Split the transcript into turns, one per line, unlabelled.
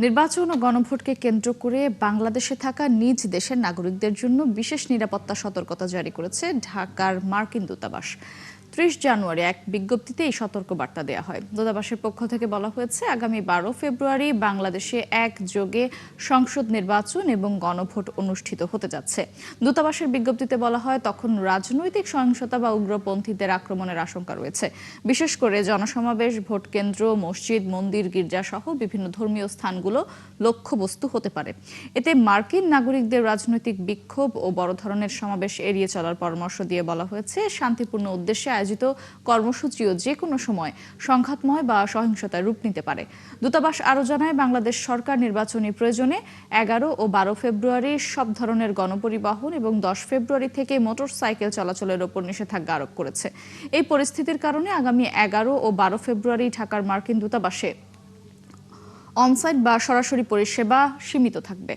নির্বাচন ও গণভোটকে কেন্দ্র করে বাংলাদেশে থাকা নিজ দেশের নাগরিকদের জন্য বিশেষ নিরাপত্তা সতর্কতা জারি করেছে ঢাকার মার্কিন দূতাবাস। ৩০ জানুয়ারি এক বিজ্ঞপ্তিতে এই সতর্কবার্তা দেওয়া হয়। দূতাবাসের পক্ষ থেকে বলা হয়েছে, আগামী ১২ ফেব্রুয়ারি বাংলাদেশে একযোগে সংসদ নির্বাচন এবং গণভোট অনুষ্ঠিত হতে যাচ্ছে। দূতাবাসের বিজ্ঞপ্তিতে বলা হয়, তখন রাজনৈতিক সহিংসতা বা উগ্রপন্থীদের আক্রমণের আশঙ্কা রয়েছে। বিশেষ করে জনসমাবেশ, ভোট কেন্দ্র, মসজিদ, মন্দির, গির্জা সহ বিভিন্ন ধর্মীয় স্থানগুলো লক্ষ্যবস্তু হতে পারে। এতে মার্কিন নাগরিকদের রাজনৈতিক বিক্ষোভ ও বড় ধরনের সমাবেশ এড়িয়ে চলার পরামর্শ দিয়ে বলা হয়েছে, শান্তিপূর্ণ উদ্দেশ্যে আয়োজিত কর্মসূচিও যে কোনো সময় সংঘাতময় বা সহিংসতার রূপ নিতে পারে। দূতাবাস আরও জানায়, বাংলাদেশ সরকার নির্বাচনী প্রয়োজনে ১১ ও ১২ ফেব্রুয়ারি সব ধরনের গণপরিবহন এবং ১০ ফেব্রুয়ারি থেকে মোটরসাইকেল চলাচলের ওপর নিষেধাজ্ঞা আরোপ করেছে। এই পরিস্থিতির কারণে আগামী ১১ ও ১২ ফেব্রুয়ারি ঢাকার মার্কিন দূতাবাসে অনসাইট বা সরাসরি পরিষেবা সীমিত থাকবে।